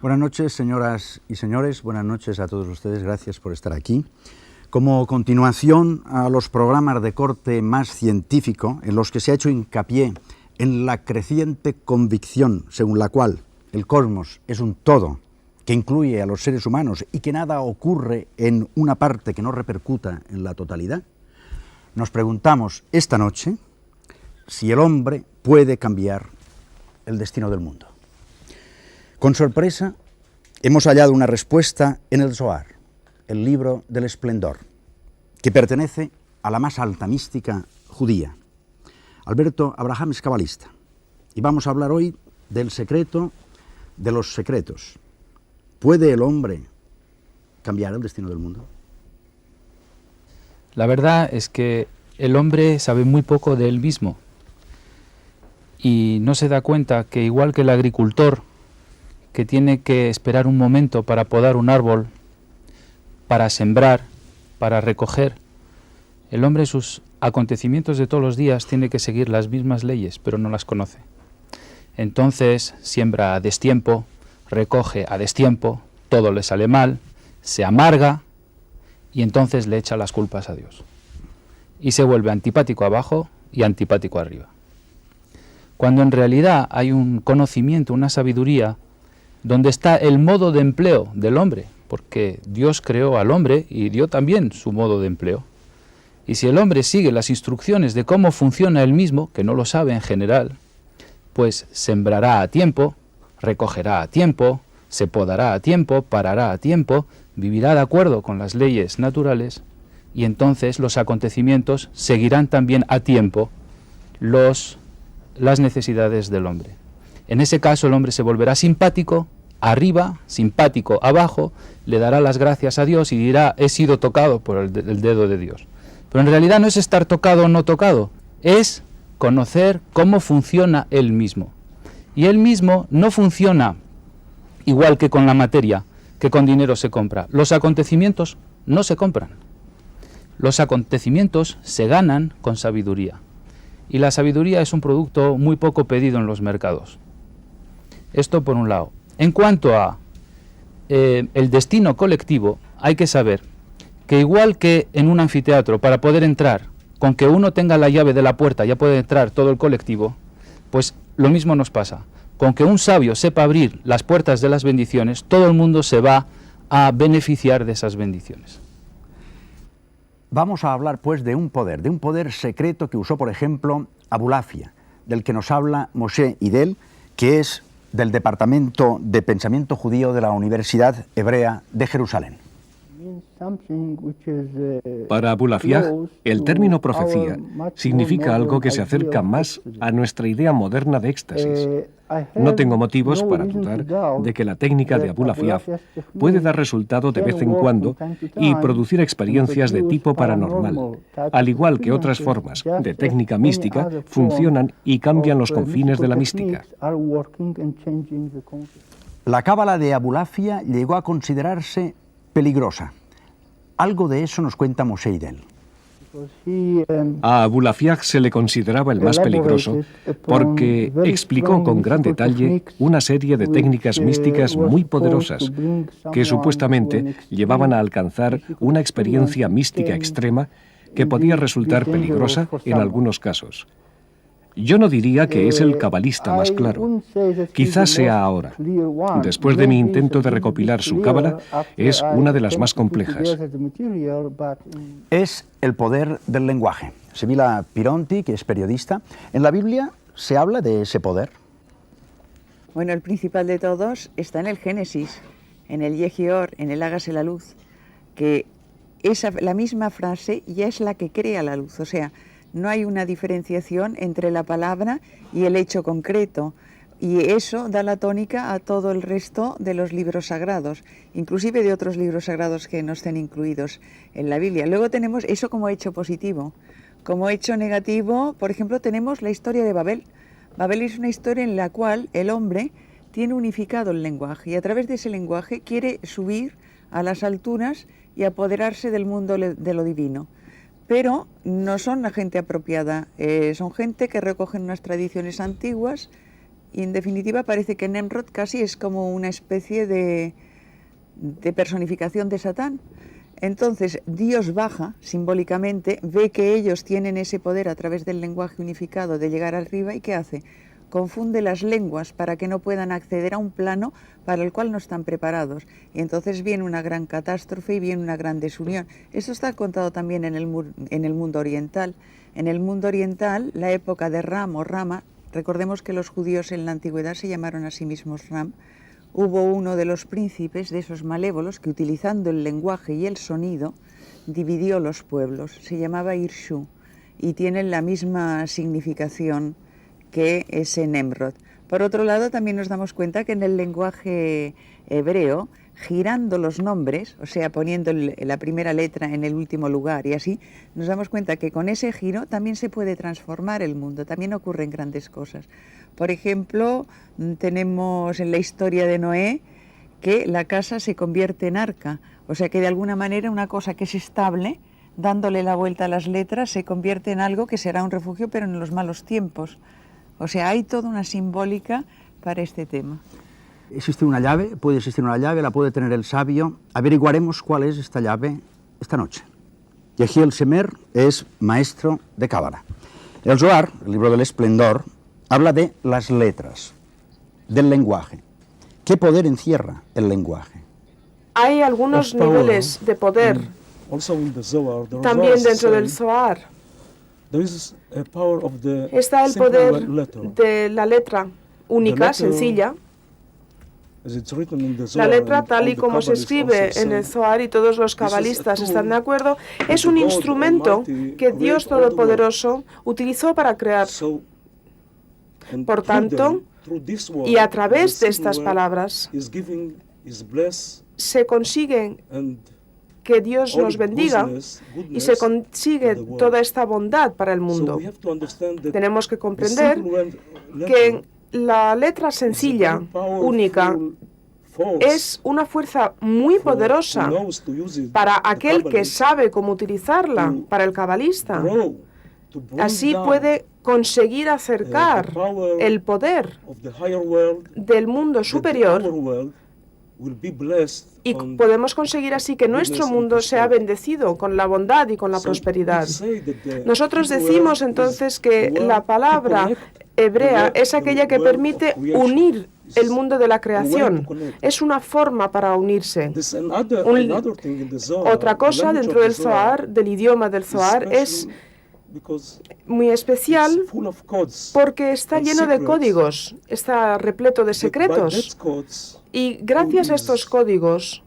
Buenas noches, señoras y señores, buenas noches a todos ustedes, gracias por estar aquí. Como continuación a los programas de corte más científico, en los que se ha hecho hincapié en la creciente convicción según la cual el cosmos es un todo que incluye a los seres humanos y que nada ocurre en una parte que no repercuta en la totalidad, nos preguntamos esta noche si el hombre puede cambiar el destino del mundo. Con sorpresa, hemos hallado una respuesta en el Zohar, el libro del esplendor, que pertenece a la más alta mística judía. Alberto Abraham es cabalista, y vamos a hablar hoy del secreto de los secretos. ¿Puede el hombre cambiar el destino del mundo? La verdad es que el hombre sabe muy poco de él mismo y no se da cuenta que, igual que el agricultor, que tiene que esperar un momento para podar un árbol, para sembrar, para recoger, el hombre en sus acontecimientos de todos los días tiene que seguir las mismas leyes, pero no las conoce. Entonces siembra a destiempo, recoge a destiempo, todo le sale mal, se amarga y entonces le echa las culpas a Dios. Y se vuelve antipático abajo y antipático arriba. Cuando en realidad hay un conocimiento, una sabiduría, donde está el modo de empleo del hombre, porque Dios creó al hombre y dio también su modo de empleo. Y si el hombre sigue las instrucciones de cómo funciona él mismo, que no lo sabe en general, pues sembrará a tiempo, recogerá a tiempo, se podará a tiempo, parará a tiempo, vivirá de acuerdo con las leyes naturales y entonces los acontecimientos seguirán también a tiempo las necesidades del hombre. En ese caso el hombre se volverá simpático arriba, simpático abajo, le dará las gracias a Dios y dirá: he sido tocado por el dedo de Dios. Pero en realidad no es estar tocado o no tocado, es conocer cómo funciona él mismo. Y él mismo no funciona igual que con la materia, que con dinero se compra. Los acontecimientos no se compran. Los acontecimientos se ganan con sabiduría. Y la sabiduría es un producto muy poco pedido en los mercados. Esto por un lado. En cuanto a el destino colectivo, hay que saber que, igual que en un anfiteatro, para poder entrar, con que uno tenga la llave de la puerta ya puede entrar todo el colectivo, pues lo mismo nos pasa. Con que un sabio sepa abrir las puertas de las bendiciones, todo el mundo se va a beneficiar de esas bendiciones. Vamos a hablar pues de un poder secreto que usó, por ejemplo, Abulafia, del que nos habla Moshe Idel, que es del Departamento de Pensamiento Judío de la Universidad Hebrea de Jerusalén. Para Abulafia, el término profecía significa algo que se acerca más a nuestra idea moderna de éxtasis. No tengo motivos para dudar de que la técnica de Abulafia puede dar resultado de vez en cuando y producir experiencias de tipo paranormal, al igual que otras formas de técnica mística funcionan y cambian los confines de la mística. La cábala de Abulafia llegó a considerarse peligrosa. Algo de eso nos cuenta Moshe Idel. A Abulafia se le consideraba el más peligroso porque explicó con gran detalle una serie de técnicas místicas muy poderosas que supuestamente llevaban a alcanzar una experiencia mística extrema que podía resultar peligrosa en algunos casos. Yo no diría que es el cabalista más claro. Quizás sea ahora. Después de mi intento de recopilar su cábala, es una de las más complejas. Es el poder del lenguaje. Sibila Pironti, que es periodista, en la Biblia se habla de ese poder. Bueno, el principal de todos está en el Génesis, en el Yehior, en el hágase la luz, que la misma frase ya es la que crea la luz, o sea, no hay una diferenciación entre la palabra y el hecho concreto, y eso da la tónica a todo el resto de los libros sagrados, inclusive de otros libros sagrados que no estén incluidos en la Biblia. Luego tenemos eso como hecho positivo. Como hecho negativo, por ejemplo, tenemos la historia de Babel. Babel es una historia en la cual el hombre tiene unificado el lenguaje y a través de ese lenguaje quiere subir a las alturas y apoderarse del mundo de lo divino. Pero no son la gente apropiada, son gente que recogen unas tradiciones antiguas y en definitiva parece que Nemrod casi es como una especie de personificación de Satán. Entonces Dios baja simbólicamente, ve que ellos tienen ese poder a través del lenguaje unificado de llegar arriba y ¿qué hace? Confunde las lenguas para que no puedan acceder a un plano para el cual no están preparados. Y entonces viene una gran catástrofe y viene una gran desunión. Esto está contado también en el mundo oriental. En el mundo oriental, la época de Ram o Rama, recordemos que los judíos en la antigüedad se llamaron a sí mismos Ram, hubo uno de los príncipes de esos malévolos que utilizando el lenguaje y el sonido dividió los pueblos. Se llamaba Irshu y tienen la misma significación que ese Nemrod. Por otro lado, también nos damos cuenta que en el lenguaje hebreo, girando los nombres, o sea, poniendo la primera letra en el último lugar y así, nos damos cuenta que con ese giro también se puede transformar el mundo, también ocurren grandes cosas. Por ejemplo, tenemos en la historia de Noé que la casa se convierte en arca, o sea que de alguna manera una cosa que es estable, dándole la vuelta a las letras, se convierte en algo que será un refugio, pero en los malos tiempos. O sea, hay toda una simbólica para este tema. Existe una llave, puede existir una llave, la puede tener el sabio. Averiguaremos cuál es esta llave esta noche. Yehiel Shemer es maestro de Cábala. El Zohar, el libro del esplendor, habla de las letras, del lenguaje. ¿Qué poder encierra el lenguaje? Hay algunos niveles de poder también dentro del Zohar. Está el poder de la letra única, sencilla. La letra, tal y como se escribe en el Zohar, y todos los cabalistas están de acuerdo, es un instrumento que Dios Todopoderoso utilizó para crear. Por tanto, y a través de estas palabras, se consigue que Dios nos bendiga y se consigue toda esta bondad para el mundo. Tenemos que comprender que la letra sencilla, única, es una fuerza muy poderosa para aquel que sabe cómo utilizarla, para el cabalista. Así puede conseguir acercar el poder del mundo superior y podemos conseguir así que nuestro mundo sea bendecido con la bondad y con la prosperidad. Nosotros decimos entonces que la palabra hebrea es aquella que permite unir el mundo de la creación. Es una forma para unirse. Otra cosa dentro del Zohar, del idioma del Zohar, es muy especial porque está lleno de códigos, está repleto de secretos. Y gracias a estos códigos,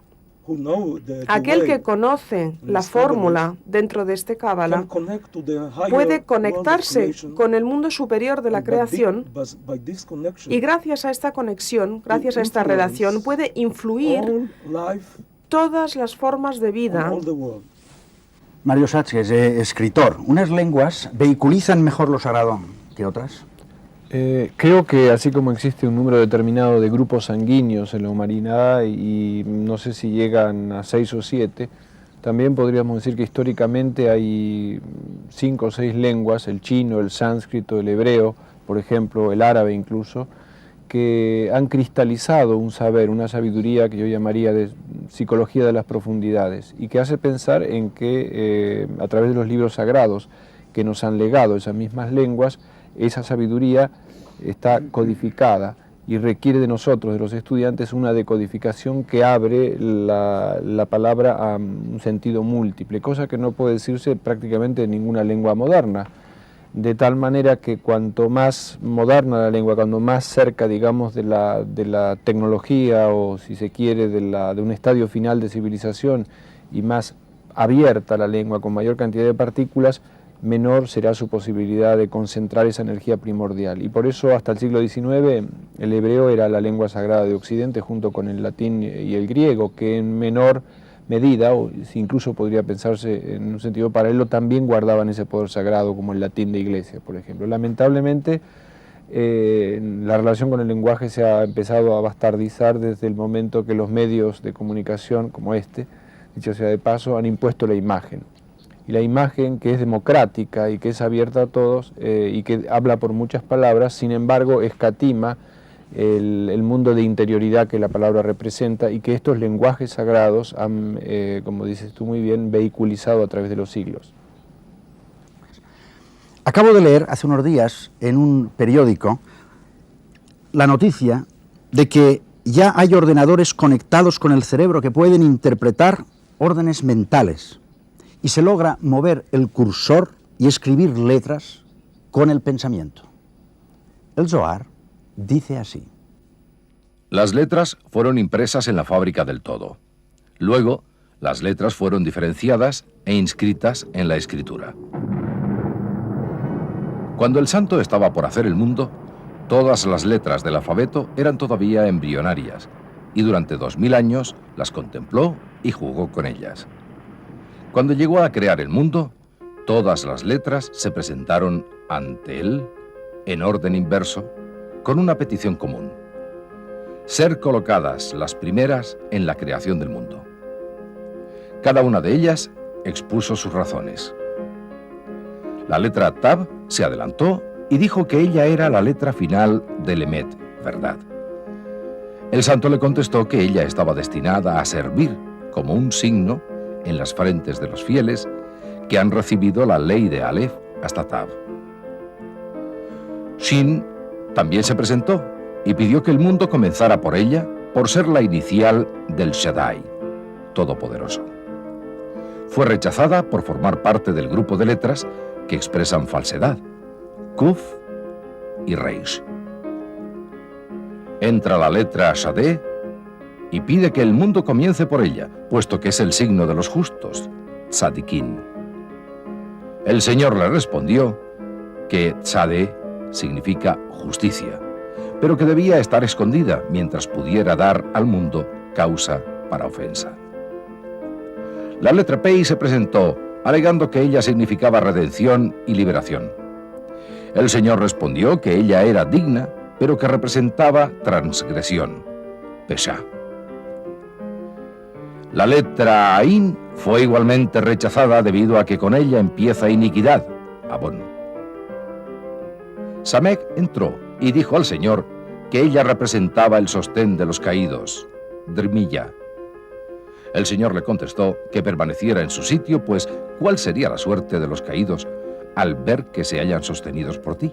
aquel que conoce la fórmula dentro de este Cábala puede conectarse con el mundo superior de la creación y gracias a esta conexión, gracias a esta relación, puede influir todas las formas de vida. Mario Sacks, escritor. ¿Unas lenguas vehiculizan mejor lo sagrado que otras? Creo que así como existe un número determinado de grupos sanguíneos en la humanidad y no sé si llegan a 6 o 7, también podríamos decir que históricamente hay 5 o 6 lenguas, el chino, el sánscrito, el hebreo, por ejemplo, el árabe incluso, que han cristalizado un saber, una sabiduría que yo llamaría de psicología de las profundidades y que hace pensar en que a través de los libros sagrados que nos han legado esas mismas lenguas, esa sabiduría está codificada y requiere de nosotros, de los estudiantes, una decodificación que abre la palabra a un sentido múltiple, cosa que no puede decirse prácticamente en ninguna lengua moderna. De tal manera que cuanto más moderna la lengua, cuanto más cerca, digamos, de la tecnología o, si se quiere, de un estadio final de civilización y más abierta la lengua, con mayor cantidad de partículas, menor será su posibilidad de concentrar esa energía primordial. Y por eso hasta el siglo XIX el hebreo era la lengua sagrada de Occidente junto con el latín y el griego, que en menor medida, o incluso podría pensarse en un sentido paralelo, también guardaban ese poder sagrado como el latín de Iglesia, por ejemplo. Lamentablemente la relación con el lenguaje se ha empezado a bastardizar desde el momento que los medios de comunicación como este, dicho sea de paso, han impuesto la imagen. Y la imagen, que es democrática y que es abierta a todos y que habla por muchas palabras, sin embargo escatima el mundo de interioridad que la palabra representa y que estos lenguajes sagrados han, como dices tú muy bien, vehiculizado a través de los siglos. Acabo de leer hace unos días en un periódico la noticia de que ya hay ordenadores conectados con el cerebro que pueden interpretar órdenes mentales y se logra mover el cursor y escribir letras con el pensamiento. El Zohar dice así. Las letras fueron impresas en la fábrica del todo. Luego, las letras fueron diferenciadas e inscritas en la escritura. Cuando el santo estaba por hacer el mundo, todas las letras del alfabeto eran todavía embrionarias y durante 2000 años las contempló y jugó con ellas. Cuando llegó a crear el mundo, todas las letras se presentaron ante él en orden inverso con una petición común: ser colocadas las primeras en la creación del mundo. Cada una de ellas expuso sus razones. La letra Tab se adelantó y dijo que ella era la letra final del Emet, verdad. El santo le contestó que ella estaba destinada a servir como un signo en las frentes de los fieles que han recibido la ley de Aleph hasta Tab. Shin también se presentó y pidió que el mundo comenzara por ella por ser la inicial del Shaddai, Todopoderoso. Fue rechazada por formar parte del grupo de letras que expresan falsedad, Kuf y Reish. Entra la letra Shadeh y pide que el mundo comience por ella, puesto que es el signo de los justos, Tzadikin. El Señor le respondió que Tzadeh significa justicia, pero que debía estar escondida mientras pudiera dar al mundo causa para ofensa. La letra Pei se presentó, alegando que ella significaba redención y liberación. El Señor respondió que ella era digna, pero que representaba transgresión, Pesha. La letra Ain fue igualmente rechazada debido a que con ella empieza iniquidad, Abón. Samek entró y dijo al Señor que ella representaba el sostén de los caídos, Drimilla. El Señor le contestó que permaneciera en su sitio, pues ¿cuál sería la suerte de los caídos al ver que se hallan sostenidos por ti?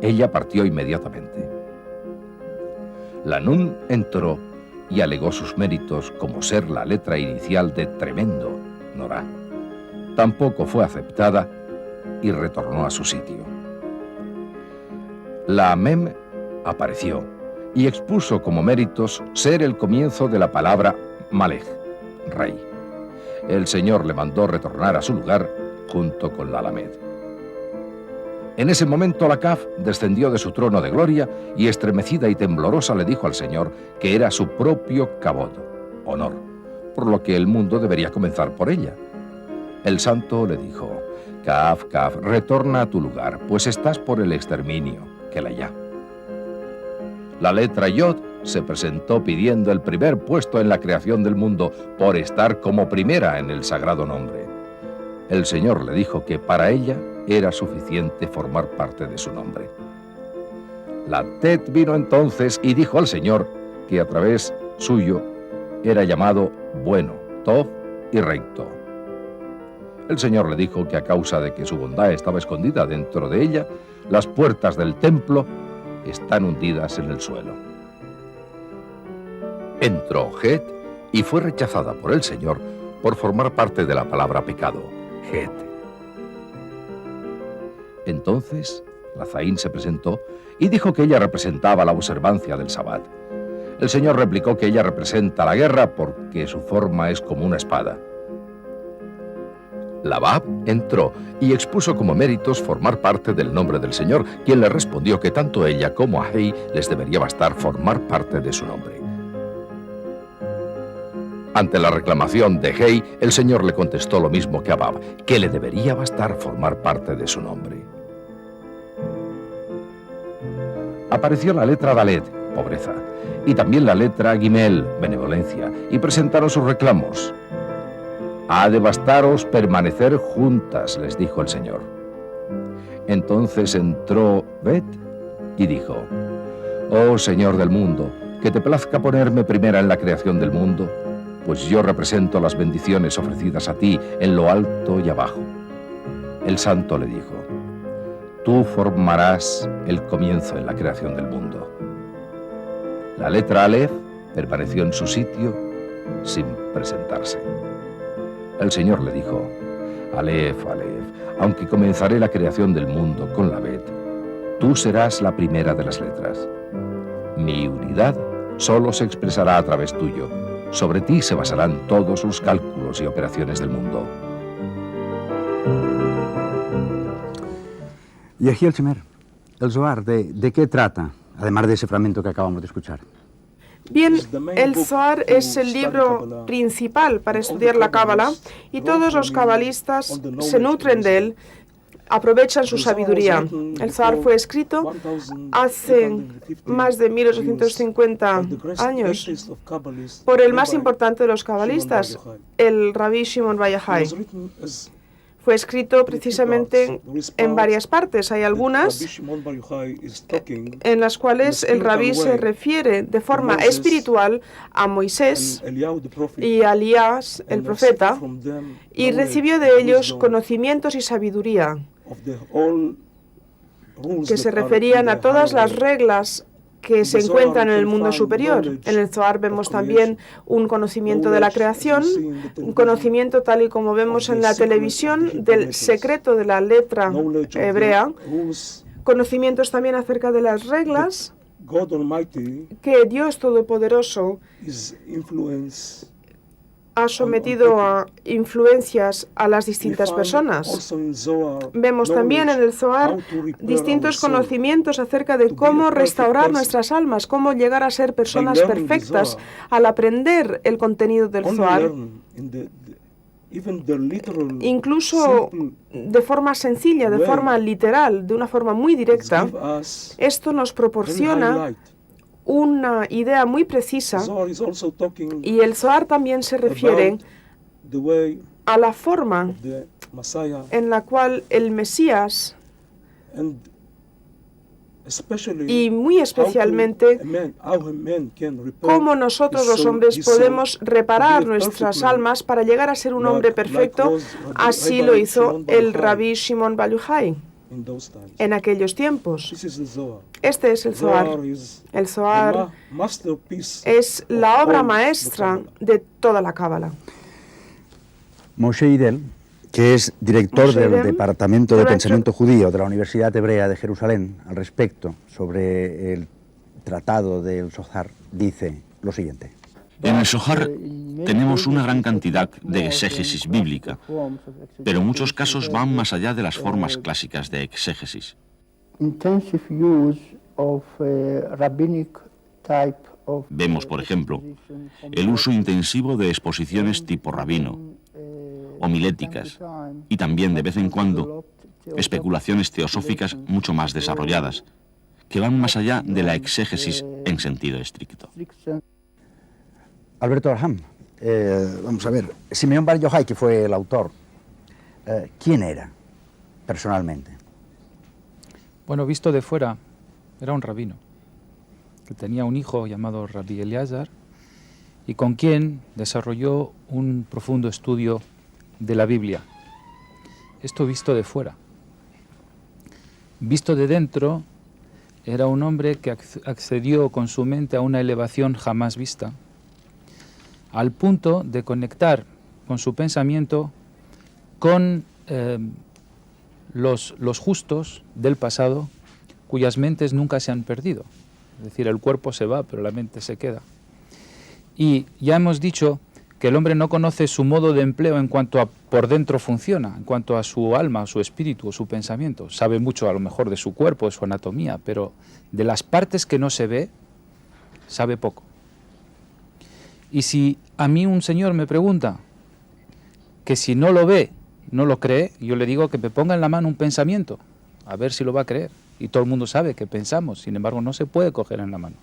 Ella partió inmediatamente. La Nun entró y alegó sus méritos como ser la letra inicial de tremendo, Norá. Tampoco fue aceptada y retornó a su sitio. La Mem apareció y expuso como méritos ser el comienzo de la palabra Malech, rey. El Señor le mandó retornar a su lugar junto con la Lamed. En ese momento la Kaf descendió de su trono de gloria y estremecida y temblorosa le dijo al Señor que era su propio Kabod, honor, por lo que el mundo debería comenzar por ella. El santo le dijo: Kaf, Kaf, retorna a tu lugar, pues estás por el exterminio, que la ya. La letra Yod se presentó pidiendo el primer puesto en la creación del mundo por estar como primera en el sagrado nombre. El Señor le dijo que para ella era suficiente formar parte de su nombre. La Tet vino entonces y dijo al Señor que a través suyo era llamado bueno, Tov y recto. El Señor le dijo que a causa de que su bondad estaba escondida dentro de ella, las puertas del templo están hundidas en el suelo. Entró Het y fue rechazada por el Señor por formar parte de la palabra pecado, Het. Entonces la Zain se presentó y dijo que ella representaba la observancia del Sabbat. El Señor replicó que ella representa la guerra porque su forma es como una espada. La Bab entró y expuso como méritos formar parte del nombre del Señor, quien le respondió que tanto ella como a Hei les debería bastar formar parte de su nombre. Ante la reclamación de Hei, el Señor le contestó lo mismo que a Bab, que le debería bastar formar parte de su nombre. Apareció la letra Dalet, pobreza, y también la letra Gimel, benevolencia, y presentaron sus reclamos. Ha de bastaros permanecer juntas, les dijo el Señor. Entonces entró Bet y dijo: Oh Señor del mundo, que te plazca ponerme primera en la creación del mundo, pues yo represento las bendiciones ofrecidas a ti en lo alto y abajo. El santo le dijo: tú formarás el comienzo en la creación del mundo. La letra Aleph permaneció en su sitio sin presentarse. El Señor le dijo: Aleph, Aleph, aunque comenzaré la creación del mundo con la Bet, tú serás la primera de las letras. Mi unidad solo se expresará a través tuyo. Sobre ti se basarán todos los cálculos y operaciones del mundo. Yehiel Shemer, el Zohar, ¿de qué trata? Además de ese fragmento que acabamos de escuchar. Bien, el Zohar es el libro principal para estudiar la Cábala y todos los cabalistas se nutren de él, aprovechan su sabiduría. El Zohar fue escrito hace más de 1850 años por el más importante de los cabalistas, el Rabbi Shimon Bar Yochai. Fue escrito precisamente en varias partes. Hay algunas en las cuales el rabí se refiere de forma espiritual a Moisés y a Elías, el profeta, y recibió de ellos conocimientos y sabiduría que se referían a todas las reglas que se encuentran en el mundo superior. En el Zohar vemos también un conocimiento de la creación, un conocimiento tal y como vemos en la televisión del secreto de la letra hebrea, conocimientos también acerca de las reglas que Dios Todopoderoso ha sometido a influencias a las distintas personas. Vemos también en el Zohar distintos conocimientos acerca de cómo restaurar nuestras almas, cómo llegar a ser personas perfectas al aprender el contenido del Zohar. Incluso de forma sencilla, de forma literal, de una forma muy directa, esto nos proporciona una idea muy precisa, y el Zohar también se refiere a la forma en la cual el Mesías, y muy especialmente cómo nosotros los hombres podemos reparar nuestras almas para llegar a ser un hombre perfecto. Así lo hizo el Rabbi Shimon Bar Yochai en aquellos tiempos. Este es el Zohar. El Zohar es la obra maestra de toda la Cábala. Moshe Idel, que es director del Departamento de Pensamiento Judío de la Universidad Hebrea de Jerusalén, al respecto sobre el tratado del Zohar, dice lo siguiente. En el Zohar tenemos una gran cantidad de exégesis bíblica, pero en muchos casos van más allá de las formas clásicas de exégesis. Vemos, por ejemplo, el uso intensivo de exposiciones tipo rabino, homiléticas, y también, de vez en cuando, especulaciones teosóficas mucho más desarrolladas, que van más allá de la exégesis en sentido estricto. Alberto Arham, vamos a ver, Simeón Bar Yochai, que fue el autor, ¿quién era personalmente? Bueno, visto de fuera, era un rabino, que tenía un hijo llamado Rabbi Eliezer, y con quien desarrolló un profundo estudio de la Biblia. Esto visto de fuera. Visto de dentro, era un hombre que accedió con su mente a una elevación jamás vista, al punto de conectar con su pensamiento con los justos del pasado, cuyas mentes nunca se han perdido. Es decir, el cuerpo se va, pero la mente se queda. Y ya hemos dicho que el hombre no conoce su modo de empleo en cuanto a por dentro funciona, en cuanto a su alma, su espíritu, su pensamiento. Sabe mucho a lo mejor de su cuerpo, de su anatomía, pero de las partes que no se ve, sabe poco. Y si a mí un señor me pregunta que si no lo ve, no lo cree, yo le digo que me ponga en la mano un pensamiento, a ver si lo va a creer. Y todo el mundo sabe que pensamos, sin embargo no se puede coger en la mano.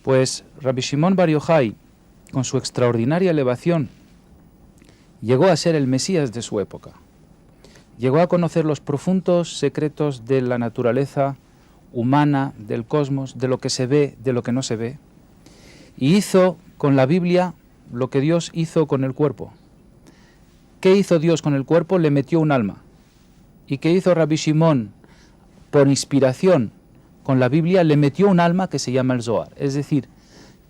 Pues Rabbi Shimon Bar Yochai, con su extraordinaria elevación, llegó a ser el Mesías de su época. Llegó a conocer los profundos secretos de la naturaleza humana, del cosmos, de lo que se ve, de lo que no se ve, y hizo con la Biblia lo que Dios hizo con el cuerpo. ¿Qué hizo Dios con el cuerpo? Le metió un alma. ¿Y qué hizo Rabbi Shimon por inspiración con la Biblia? Le metió un alma que se llama el Zohar. Es decir,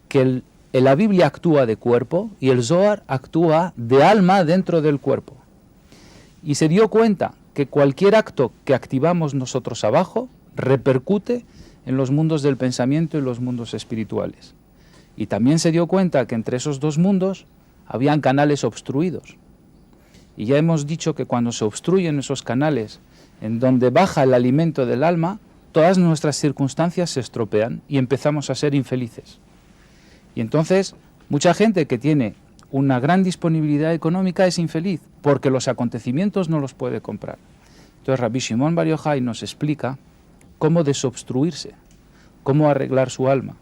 que la Biblia actúa de cuerpo y el Zohar actúa de alma dentro del cuerpo. Y se dio cuenta que cualquier acto que activamos nosotros abajo repercute en los mundos del pensamiento y los mundos espirituales. Y también se dio cuenta que entre esos dos mundos habían canales obstruidos. Y ya hemos dicho que cuando se obstruyen esos canales, en donde baja el alimento del alma, todas nuestras circunstancias se estropean y empezamos a ser infelices. Y entonces, mucha gente que tiene una gran disponibilidad económica es infeliz, porque los acontecimientos no los puede comprar. Entonces Rabbi Shimon Bar Yochai nos explica cómo desobstruirse, cómo arreglar su alma.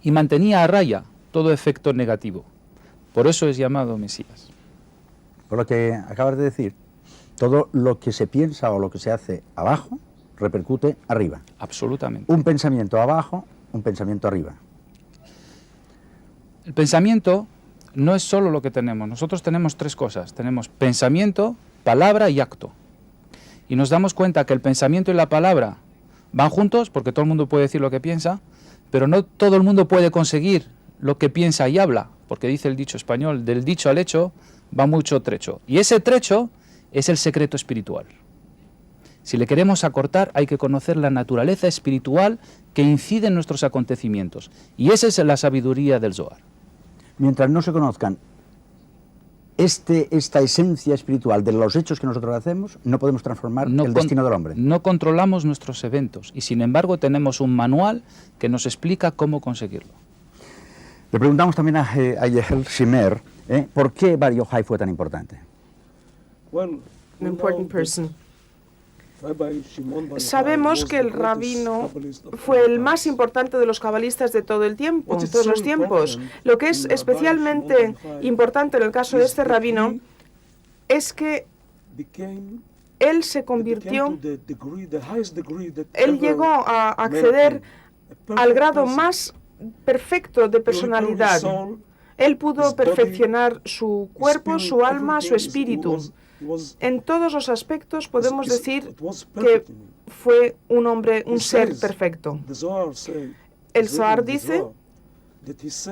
Y mantenía a raya todo efecto negativo. Por eso es llamado Mesías. Por lo que acabas de decir, todo lo que se piensa o lo que se hace abajo repercute arriba. Absolutamente. Un pensamiento abajo, un pensamiento arriba. El pensamiento no es solo lo que tenemos. Nosotros tenemos tres cosas. Tenemos pensamiento, palabra y acto. Y nos damos cuenta que el pensamiento y la palabra van juntos, porque todo el mundo puede decir lo que piensa, pero no todo el mundo puede conseguir lo que piensa y habla, porque dice el dicho español, del dicho al hecho va mucho trecho. Y ese trecho es el secreto espiritual. Si le queremos acortar, hay que conocer la naturaleza espiritual que incide en nuestros acontecimientos. Y esa es la sabiduría del Zohar. Mientras no se conozcan esta esencia espiritual de los hechos que nosotros hacemos, no podemos transformar el destino del hombre. No controlamos nuestros eventos y sin embargo tenemos un manual que nos explica cómo conseguirlo. Le preguntamos también a Yehiel Shimer, ¿por qué Bar Yochai fue tan importante? An important person. Sabemos que el rabino fue el más importante de los cabalistas de todo el tiempo, de todos los tiempos. Lo que es especialmente importante en el caso de este rabino es que él se convirtió, él llegó a acceder al grado más perfecto de personalidad. Él pudo perfeccionar su cuerpo, su alma, su espíritu. En todos los aspectos podemos decir que fue un hombre, un ser perfecto. El Zohar dice,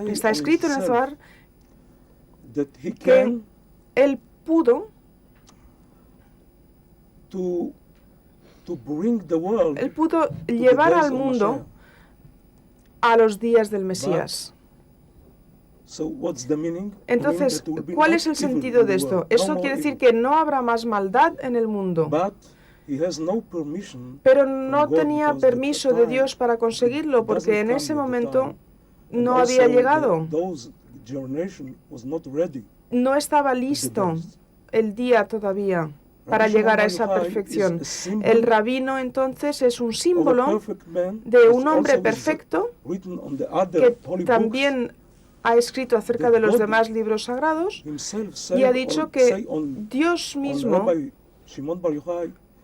está escrito en el Zohar, que él pudo llevar al mundo a los días del Mesías. Entonces, ¿cuál es el sentido de esto? Eso quiere decir que no habrá más maldad en el mundo. Pero no tenía permiso de Dios para conseguirlo, porque en ese momento no había llegado. No estaba listo el día todavía para llegar a esa perfección. El rabino entonces es un símbolo de un hombre perfecto que también ha escrito acerca de los demás libros sagrados y ha dicho que Dios mismo,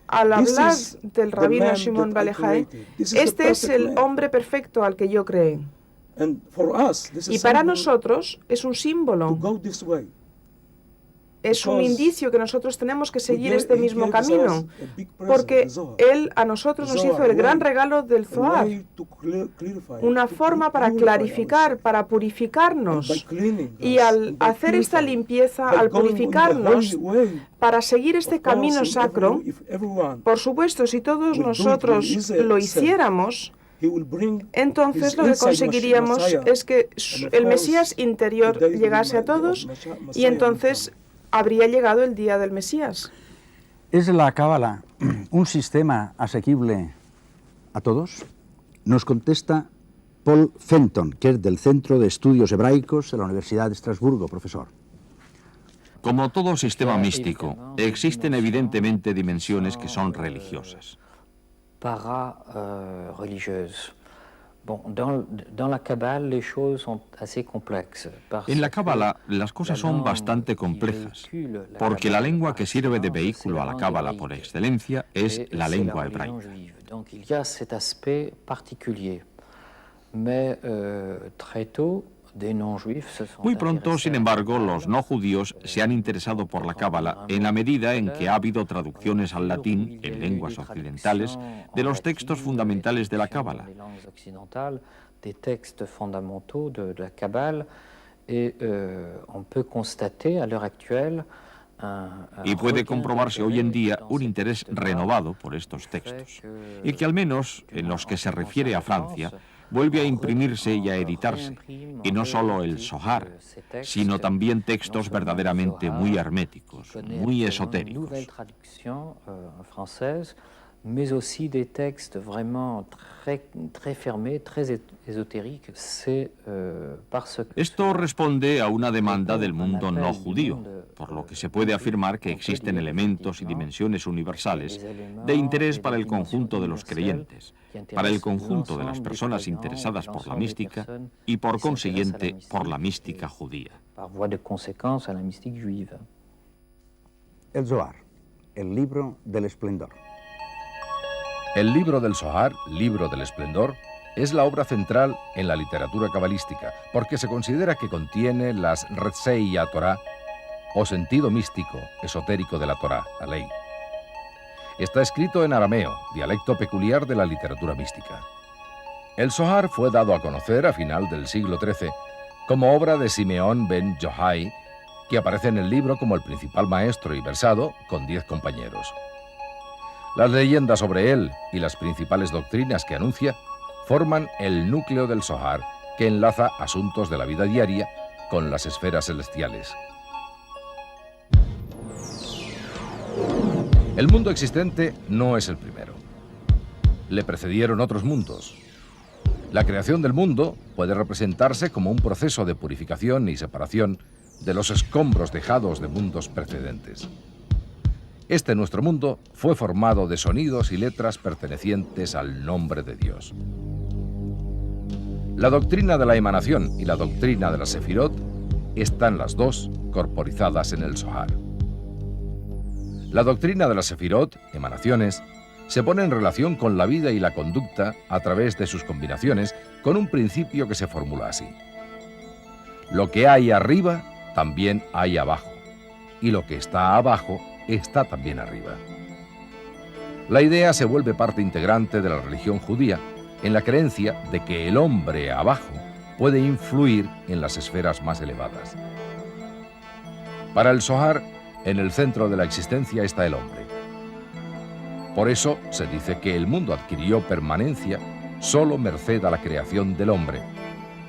al hablar del rabino Shimon Bar Yochai, este es el hombre perfecto al que yo creé. Y para nosotros es un símbolo, es un indicio que nosotros tenemos que seguir este mismo camino, porque Él a nosotros nos hizo el gran regalo del Zohar, una forma para clarificar, para purificarnos. Y al hacer esta limpieza, al purificarnos, para seguir este camino sacro, por supuesto, si todos nosotros lo hiciéramos, entonces lo que conseguiríamos es que el Mesías interior llegase a todos y entonces habría llegado el día del Mesías. ¿Es la Cábala un sistema asequible a todos? Nos contesta Paul Fenton, que es del Centro de Estudios Hebraicos de la Universidad de Estrasburgo, profesor. Como todo sistema místico, existen evidentemente dimensiones que son religiosas. En la Cábala las cosas son bastante complejas, porque la lengua que sirve de vehículo a la Cábala por excelencia es la lengua hebraica. Muy pronto, sin embargo, los no judíos se han interesado por la Cábala en la medida en que ha habido traducciones al latín en lenguas occidentales de los textos fundamentales de la Cábala. Y puede comprobarse hoy en día un interés renovado por estos textos, y que al menos en los que se refiere a Francia, vuelve a imprimirse y a editarse, y no solo el Zohar, sino también textos verdaderamente muy herméticos, muy esotéricos. Mais aussi des textes vraiment très fermés, très ésotériques. Esto responde a una demanda del mundo no judío, por lo que se puede afirmar que existen elementos y dimensiones universales de interés para el conjunto de los creyentes, para el conjunto de las personas interesadas por la mística y por consiguiente por la mística judía. El Zohar, el libro del esplendor. El libro del Zohar, libro del esplendor, es la obra central en la literatura cabalística, porque se considera que contiene las Retzei Torah, o sentido místico, esotérico de la Torah, la ley. Está escrito en arameo, dialecto peculiar de la literatura mística. El Zohar fue dado a conocer a final del siglo XIII como obra de Simeón ben Yohai, que aparece en el libro como el principal maestro y versado, con 10 compañeros. Las leyendas sobre él y las principales doctrinas que anuncia forman el núcleo del Zohar, que enlaza asuntos de la vida diaria con las esferas celestiales. El mundo existente no es el primero. Le precedieron otros mundos. La creación del mundo puede representarse como un proceso de purificación y separación de los escombros dejados de mundos precedentes. Este nuestro mundo fue formado de sonidos y letras pertenecientes al nombre de Dios. La doctrina de la emanación y la doctrina de la Sefirot están las dos corporizadas en el Zohar. La doctrina de la Sefirot, emanaciones, se pone en relación con la vida y la conducta a través de sus combinaciones con un principio que se formula así. Lo que hay arriba, también hay abajo, y lo que está abajo, está también arriba. La idea se vuelve parte integrante de la religión judía en la creencia de que el hombre abajo puede influir en las esferas más elevadas. Para el Zohar, en el centro de la existencia está el hombre. Por eso se dice que el mundo adquirió permanencia solo merced a la creación del hombre,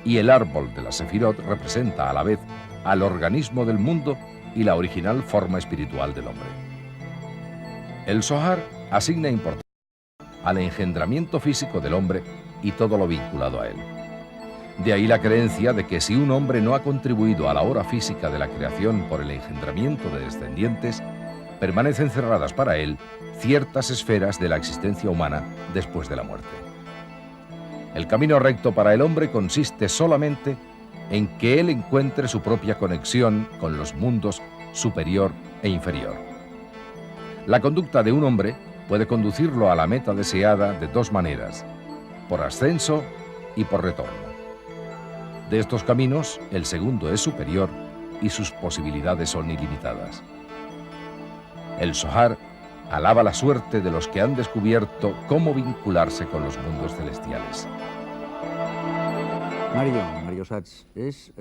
y el árbol de la Sefirot representa a la vez al organismo del mundo y la original forma espiritual del hombre. El Zohar asigna importancia al engendramiento físico del hombre y todo lo vinculado a él. De ahí la creencia de que si un hombre no ha contribuido a la obra física de la creación por el engendramiento de descendientes, permanecen cerradas para él ciertas esferas de la existencia humana después de la muerte. El camino recto para el hombre consiste solamente en que él encuentre su propia conexión con los mundos superior e inferior. La conducta de un hombre puede conducirlo a la meta deseada de dos maneras, por ascenso y por retorno. De estos caminos, el segundo es superior y sus posibilidades son ilimitadas. El Zohar alaba la suerte de los que han descubierto cómo vincularse con los mundos celestiales. Mario Satz, ¿es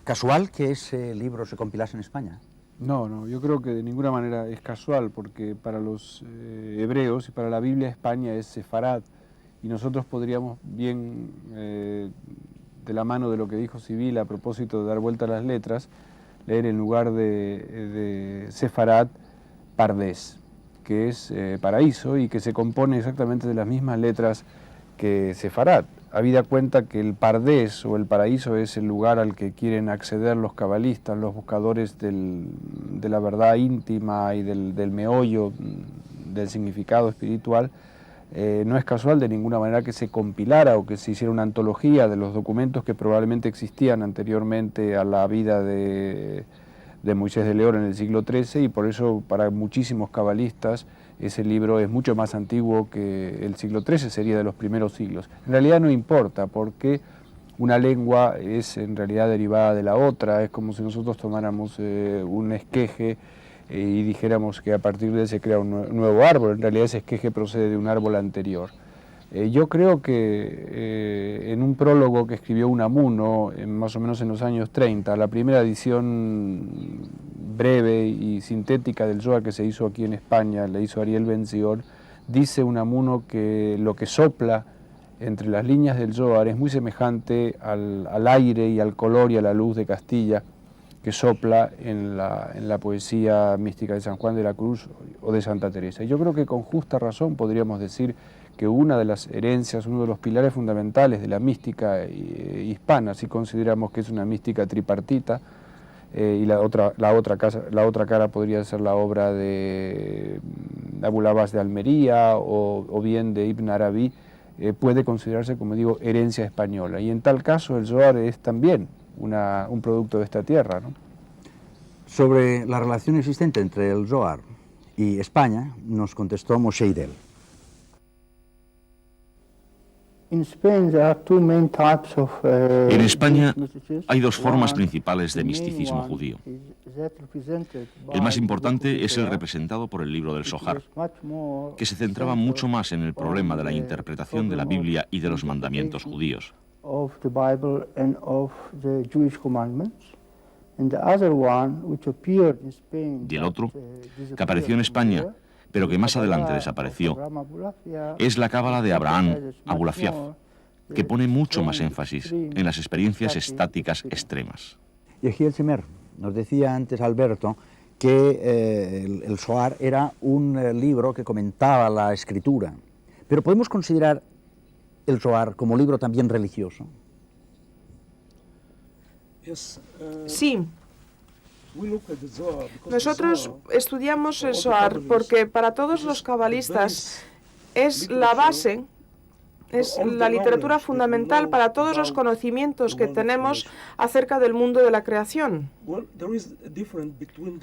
casual que ese libro se compilase en España? No, yo creo que de ninguna manera es casual, porque para los hebreos y para la Biblia España es Sefarad, y nosotros podríamos bien, de la mano de lo que dijo Sibila a propósito de dar vuelta a las letras, leer en lugar de Sefarad, Pardés, que es paraíso y que se compone exactamente de las mismas letras que Sefarad. Habida cuenta que el Pardés o el paraíso es el lugar al que quieren acceder los cabalistas, los buscadores de la verdad íntima y del meollo del significado espiritual, No es casual de ninguna manera que se compilara o que se hiciera una antología de los documentos que probablemente existían anteriormente a la vida de Moisés de León en el siglo XIII, y por eso para muchísimos cabalistas ese libro es mucho más antiguo que el siglo XIII, sería de los primeros siglos. En realidad no importa, porque una lengua es en realidad derivada de la otra. Es como si nosotros tomáramos un esqueje y dijéramos que a partir de él se crea un nuevo árbol. En realidad ese esqueje procede de un árbol anterior. Yo creo que en un prólogo que escribió Unamuno, más o menos en los años 30, la primera edición breve y sintética del Zohar que se hizo aquí en España, la hizo Ariel Ben-Zion, dice Unamuno que lo que sopla entre las líneas del Zohar es muy semejante al aire y al color y a la luz de Castilla que sopla en la poesía mística de San Juan de la Cruz o de Santa Teresa. Y yo creo que con justa razón podríamos decir que una de las herencias, uno de los pilares fundamentales de la mística hispana, si consideramos que es una mística tripartita, y la otra cara podría ser la obra de Abul Abbas de Almería o bien de Ibn Arabi, puede considerarse, como digo, herencia española. Y en tal caso el Zohar es también un producto de esta tierra, ¿no? Sobre la relación existente entre el Zohar y España, nos contestó Moshe Idel. En España hay dos formas principales de misticismo judío. El más importante es el representado por el libro del Zohar, que se centraba mucho más en el problema de la interpretación de la Biblia y de los mandamientos judíos. Y el otro, que apareció en España, pero que más adelante desapareció, es la cábala de Abraham Abulafiaf, que pone mucho más énfasis en las experiencias estáticas extremas. Y Egiel Semer, nos decía antes Alberto que el Zohar era un libro que comentaba la escritura, pero ¿podemos considerar el Zohar como libro también religioso? Sí. Nosotros estudiamos el Zohar porque para todos los cabalistas es la base, es la literatura fundamental para todos los conocimientos que tenemos acerca del mundo de la creación.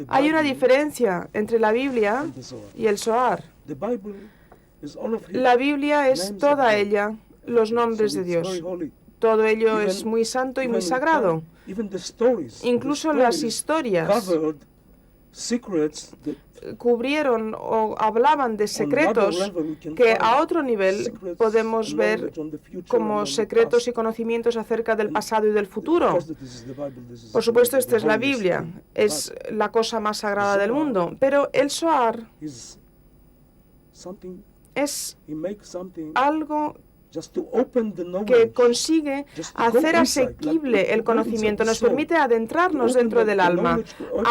Hay una diferencia entre la Biblia y el Zohar. La Biblia es toda ella los nombres de Dios. Todo ello es muy santo y muy sagrado. Incluso las historias cubrieron o hablaban de secretos que a otro nivel podemos ver como secretos y conocimientos acerca del pasado y del futuro. Por supuesto, esta es la Biblia, es la cosa más sagrada del mundo, pero el Zohar es algo que consigue hacer asequible el conocimiento, nos permite adentrarnos dentro del alma,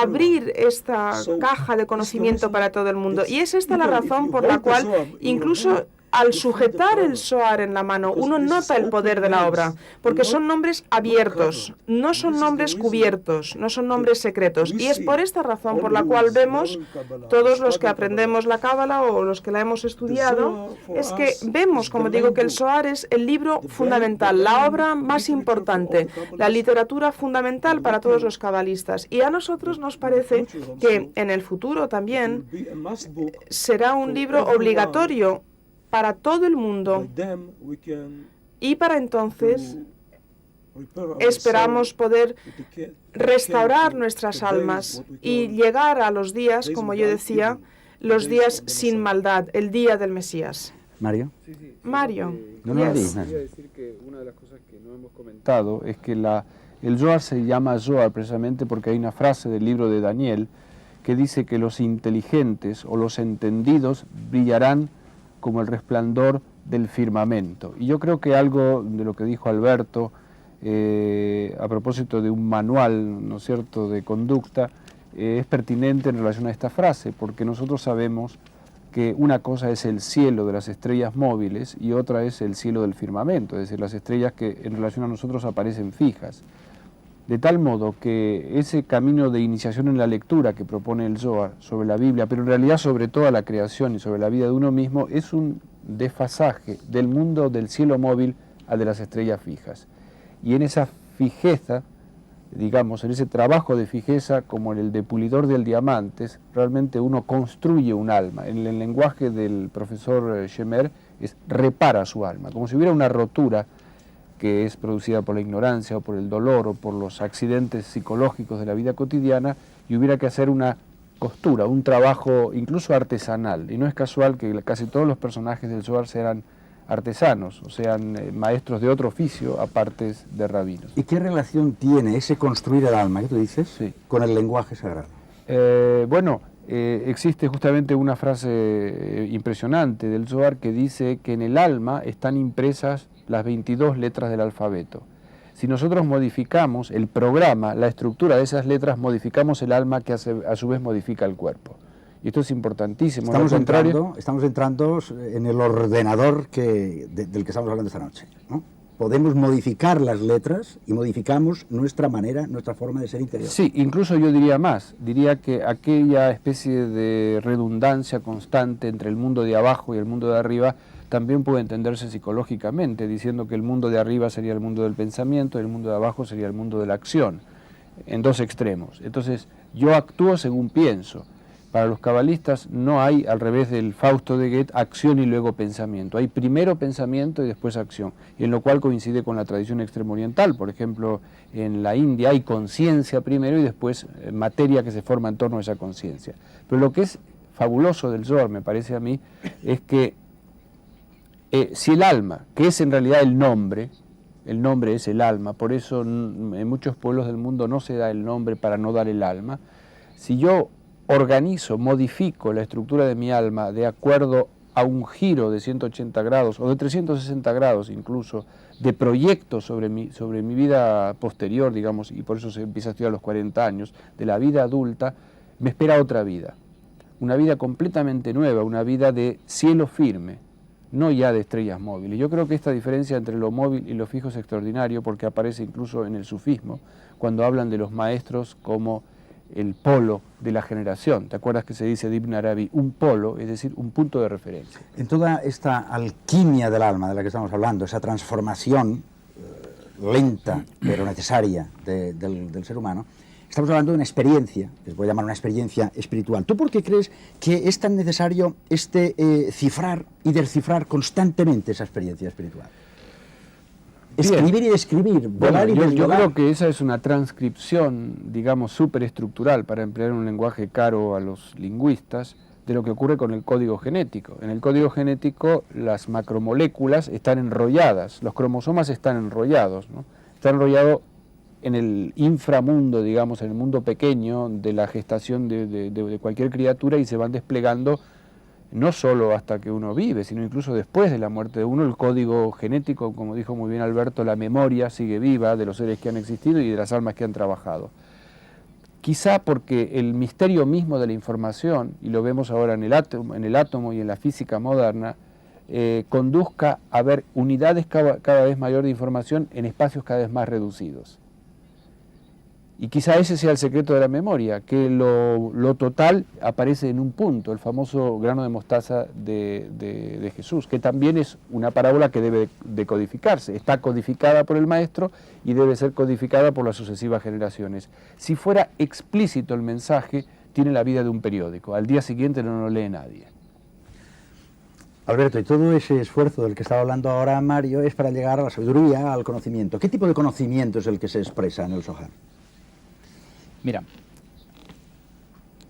abrir esta caja de conocimiento para todo el mundo. Y es esta la razón por la cual, incluso al sujetar el Zohar en la mano, uno nota el poder de la obra, porque son nombres abiertos, no son nombres cubiertos, no son nombres secretos. Y es por esta razón por la cual vemos, todos los que aprendemos la Cábala o los que la hemos estudiado, es que vemos, como digo, que el Zohar es el libro fundamental, la obra más importante, la literatura fundamental para todos los cabalistas. Y a nosotros nos parece que en el futuro también será un libro obligatorio para todo el mundo, y para entonces esperamos poder restaurar nuestras almas y llegar a los días, como yo decía, los días sin maldad, el día del Mesías. Mario. Mario. Quería decir que una de las cosas que no hemos comentado es que el Zohar se llama Zohar precisamente porque hay una frase del libro de Daniel que dice que los inteligentes o los entendidos brillarán como el resplandor del firmamento. Y yo creo que algo de lo que dijo Alberto a propósito de un manual, ¿no es cierto?, de conducta, es pertinente en relación a esta frase, porque nosotros sabemos que una cosa es el cielo de las estrellas móviles y otra es el cielo del firmamento, es decir, las estrellas que en relación a nosotros aparecen fijas. De tal modo que ese camino de iniciación en la lectura que propone el Zohar sobre la Biblia, pero en realidad sobre toda la creación y sobre la vida de uno mismo, es un desfasaje del mundo del cielo móvil al de las estrellas fijas. Y en esa fijeza, digamos, en ese trabajo de fijeza como en el depulidor del diamantes, realmente uno construye un alma. En el lenguaje del profesor Shemer es repara su alma, como si hubiera una rotura que es producida por la ignorancia o por el dolor o por los accidentes psicológicos de la vida cotidiana, y hubiera que hacer una costura, un trabajo incluso artesanal. Y no es casual que casi todos los personajes del Zohar sean artesanos, o sean maestros de otro oficio, aparte de rabinos. ¿Y qué relación tiene ese construir el alma que tú dices con el lenguaje sagrado? Existe justamente una frase impresionante del Zohar que dice que en el alma están impresas las 22 letras del alfabeto. Si nosotros modificamos el programa, la estructura de esas letras, modificamos el alma, que a su vez modifica el cuerpo. Y esto es importantísimo. Estamos entrando en el ordenador del que estamos hablando esta noche, ¿no? Podemos modificar las letras y modificamos nuestra manera, nuestra forma de ser interior. Sí, incluso yo diría más, diría que aquella especie de redundancia constante entre el mundo de abajo y el mundo de arriba también puede entenderse psicológicamente, diciendo que el mundo de arriba sería el mundo del pensamiento y el mundo de abajo sería el mundo de la acción, en dos extremos. Entonces, yo actúo según pienso. Para los cabalistas no hay, al revés del Fausto de Goethe, acción y luego pensamiento. Hay primero pensamiento y después acción, y en lo cual coincide con la tradición extremo oriental. Por ejemplo, en la India hay conciencia primero y después materia que se forma en torno a esa conciencia. Pero lo que es fabuloso del Zohar, me parece a mí, es que si el alma, que es en realidad el nombre es el alma, por eso en muchos pueblos del mundo no se da el nombre para no dar el alma. Si yo organizo, modifico la estructura de mi alma de acuerdo a un giro de 180 grados o de 360 grados incluso de proyectos sobre mi vida posterior, digamos, y por eso se empieza a estudiar a los 40 años, de la vida adulta, me espera otra vida, una vida completamente nueva, una vida de cielo firme, no ya de estrellas móviles. Yo creo que esta diferencia entre lo móvil y lo fijo es extraordinario, porque aparece incluso en el sufismo, cuando hablan de los maestros como el polo de la generación. ¿Te acuerdas que se dice de Ibn Arabi? Un polo, es decir, un punto de referencia. En toda esta alquimia del alma de la que estamos hablando, esa transformación lenta pero necesaria del ser humano, estamos hablando de una experiencia, que se puede llamar una experiencia espiritual. ¿Tú por qué crees que es tan necesario cifrar y descifrar constantemente esa experiencia espiritual? Escribir y describir, volar y desvolar. Yo creo que esa es una transcripción, digamos, superestructural, para emplear un lenguaje caro a los lingüistas, de lo que ocurre con el código genético. En el código genético las macromoléculas están enrolladas, los cromosomas están enrollados, ¿no? Están enrollados en el inframundo, digamos, en el mundo pequeño de la gestación de cualquier criatura, y se van desplegando no solo hasta que uno vive, sino incluso después de la muerte de uno. El código genético, como dijo muy bien Alberto, la memoria sigue viva de los seres que han existido y de las almas que han trabajado. Quizá porque el misterio mismo de la información, y lo vemos ahora en el átomo y en la física moderna, conduzca a ver unidades cada vez mayor de información en espacios cada vez más reducidos. Y quizá ese sea el secreto de la memoria, que lo total aparece en un punto, el famoso grano de mostaza de Jesús, que también es una parábola que debe decodificarse. Está codificada por el maestro y debe ser codificada por las sucesivas generaciones. Si fuera explícito el mensaje, tiene la vida de un periódico. Al día siguiente no lo lee nadie. Alberto, y todo ese esfuerzo del que estaba hablando ahora Mario es para llegar a la sabiduría, al conocimiento. ¿Qué tipo de conocimiento es el que se expresa en el Zohar? Mira,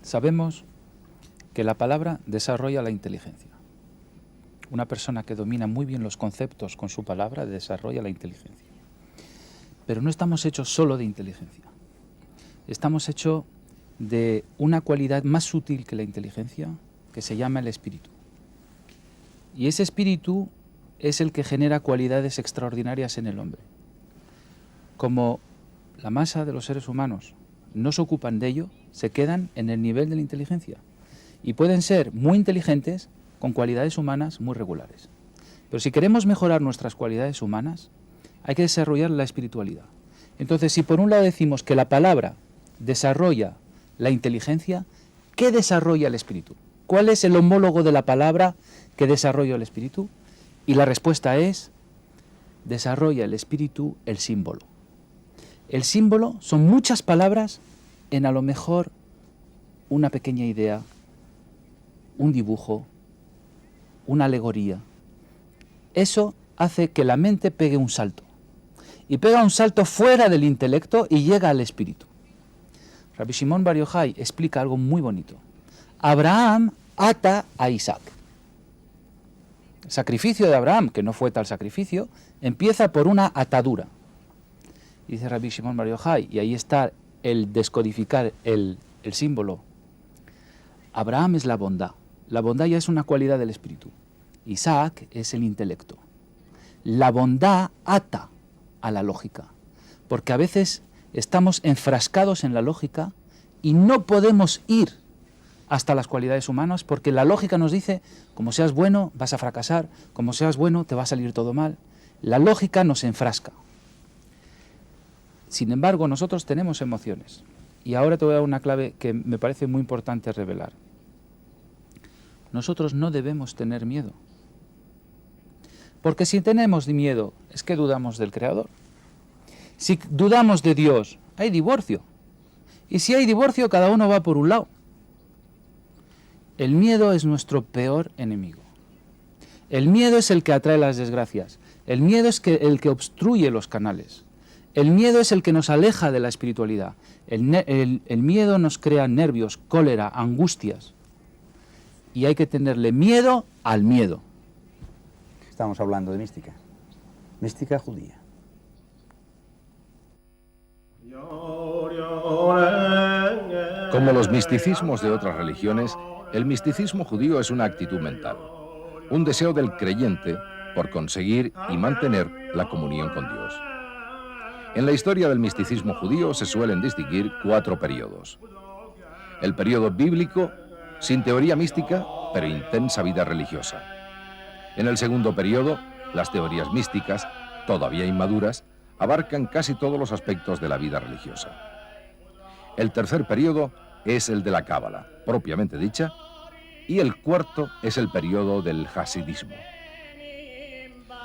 sabemos que la palabra desarrolla la inteligencia. Una persona que domina muy bien los conceptos con su palabra desarrolla la inteligencia. Pero no estamos hechos solo de inteligencia. Estamos hechos de una cualidad más sutil que la inteligencia, que se llama el espíritu. Y ese espíritu es el que genera cualidades extraordinarias en el hombre. Como la masa de los seres humanos no se ocupan de ello, se quedan en el nivel de la inteligencia y pueden ser muy inteligentes con cualidades humanas muy regulares. Pero si queremos mejorar nuestras cualidades humanas, hay que desarrollar la espiritualidad. Entonces, si por un lado decimos que la palabra desarrolla la inteligencia, ¿qué desarrolla el espíritu? ¿cuál es el homólogo de la palabra que desarrolla el espíritu? Y la respuesta es, desarrolla el espíritu el símbolo. El símbolo son muchas palabras en a lo mejor una pequeña idea, un dibujo, una alegoría. Eso hace que la mente pegue un salto. Y pega un salto fuera del intelecto y llega al espíritu. Rabbi Shimon Bar Yochai explica algo muy bonito. Abraham ata a Isaac. El sacrificio de Abraham, que no fue tal sacrificio, empieza por una atadura. Dice Rabbi Shimon Bar Yochai, y ahí está el descodificar el símbolo. Abraham es la bondad. La bondad ya es una cualidad del espíritu. Isaac es el intelecto. La bondad ata a la lógica, porque a veces estamos enfrascados en la lógica y no podemos ir hasta las cualidades humanas, porque la lógica nos dice, como seas bueno, vas a fracasar, como seas bueno, te va a salir todo mal. La lógica nos enfrasca. Sin embargo, nosotros tenemos emociones. Y ahora te voy a dar una clave que me parece muy importante revelar. Nosotros no debemos tener miedo. Porque si tenemos miedo, es que dudamos del Creador. Si dudamos de Dios, hay divorcio. Y si hay divorcio, cada uno va por un lado. El miedo es nuestro peor enemigo. El miedo es el que atrae las desgracias. El miedo es el que obstruye los canales. El miedo es el que nos aleja de la espiritualidad. El miedo nos crea nervios, cólera, angustias. Y hay que tenerle miedo al miedo. Estamos hablando de mística. Mística judía. Como los misticismos de otras religiones, el misticismo judío es una actitud mental, un deseo del creyente por conseguir y mantener la comunión con Dios. En la historia del misticismo judío se suelen distinguir 4 periodos. El periodo bíblico, sin teoría mística, pero intensa vida religiosa. En el segundo periodo, las teorías místicas, todavía inmaduras, abarcan casi todos los aspectos de la vida religiosa. El tercer periodo es el de la Cábala, propiamente dicha, y el cuarto es el periodo del hasidismo.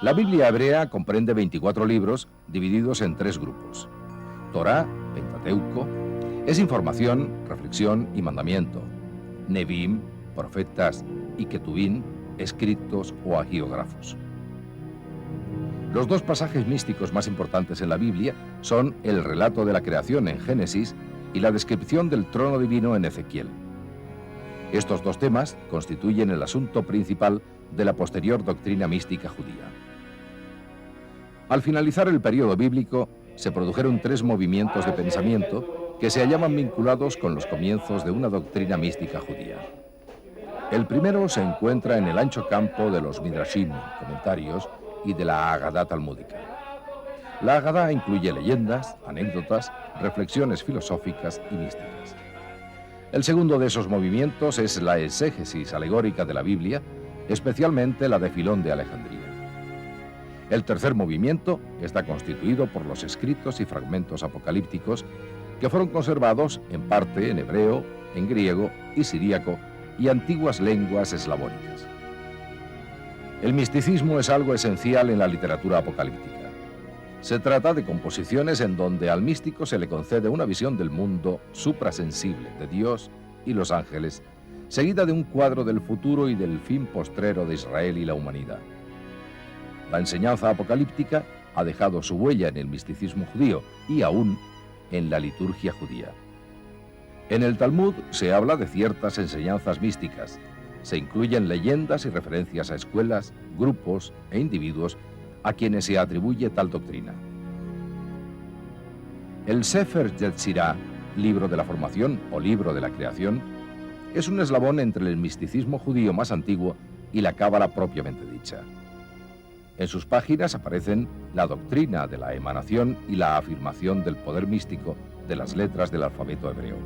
La Biblia hebrea comprende 24 libros divididos en 3 grupos. Torá, Pentateuco, es información, reflexión y mandamiento. Nebim, profetas, y Ketubín, escritos o agiógrafos. Los 2 pasajes místicos más importantes en la Biblia son el relato de la creación en Génesis y la descripción del trono divino en Ezequiel. Estos 2 temas constituyen el asunto principal de la posterior doctrina mística judía. Al finalizar el periodo bíblico, se produjeron 3 movimientos de pensamiento que se hallaban vinculados con los comienzos de una doctrina mística judía. El primero se encuentra en el ancho campo de los Midrashim, comentarios, y de la Agadá talmúdica. La Agadá incluye leyendas, anécdotas, reflexiones filosóficas y místicas. El segundo de esos movimientos es la exégesis alegórica de la Biblia, especialmente la de Filón de Alejandría. El tercer movimiento está constituido por los escritos y fragmentos apocalípticos que fueron conservados en parte en hebreo, en griego y siríaco y antiguas lenguas eslavónicas. El misticismo es algo esencial en la literatura apocalíptica. Se trata de composiciones en donde al místico se le concede una visión del mundo suprasensible de Dios y los ángeles, seguida de un cuadro del futuro y del fin postrero de Israel y la humanidad. La enseñanza apocalíptica ha dejado su huella en el misticismo judío y aún en la liturgia judía. En el Talmud se habla de ciertas enseñanzas místicas. Se incluyen leyendas y referencias a escuelas, grupos e individuos a quienes se atribuye tal doctrina. El Sefer Yetzirah, libro de la formación o libro de la creación, es un eslabón entre el misticismo judío más antiguo y la Cábala propiamente dicha. En sus páginas aparecen la doctrina de la emanación y la afirmación del poder místico de las letras del alfabeto hebreo.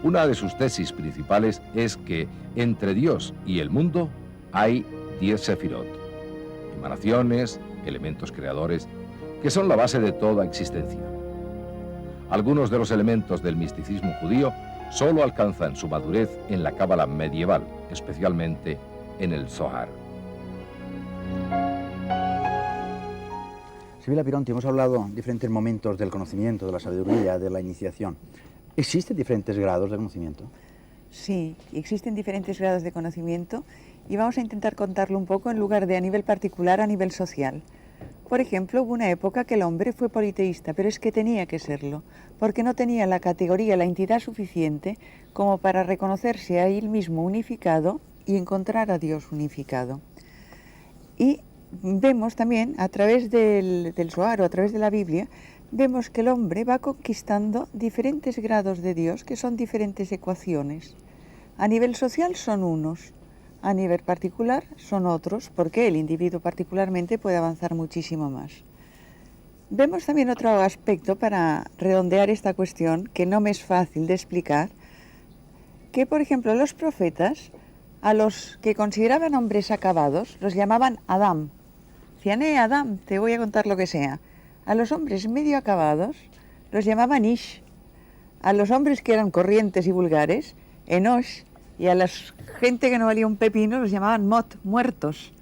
Una de sus tesis principales es que entre Dios y el mundo hay 10 sefirot, emanaciones, elementos creadores, que son la base de toda existencia. Algunos de los elementos del misticismo judío solo alcanzan su madurez en la cábala medieval, especialmente en el Zohar. Sibila Pironti, hemos hablado de diferentes momentos del conocimiento, de la sabiduría, de la iniciación. ¿Existen diferentes grados de conocimiento? Sí, existen diferentes grados de conocimiento y vamos a intentar contarlo un poco en lugar de a nivel particular, a nivel social. Por ejemplo, hubo una época que el hombre fue politeísta, pero es que tenía que serlo, porque no tenía la categoría, la entidad suficiente como para reconocerse a él mismo unificado y encontrar a Dios unificado. Y vemos también, a través del Zohar o a través de la Biblia, vemos que el hombre va conquistando diferentes grados de Dios, que son diferentes ecuaciones. A nivel social son unos, a nivel particular son otros, porque el individuo particularmente puede avanzar muchísimo más. Vemos también otro aspecto para redondear esta cuestión, que no me es fácil de explicar, que por ejemplo los profetas, a los que consideraban hombres acabados, los llamaban Adam. Decían, Adam, te voy a contar lo que sea. A los hombres medio acabados los llamaban Ish. A los hombres que eran corrientes y vulgares, Enosh. Y a la gente que no valía un pepino los llamaban Mot, muertos.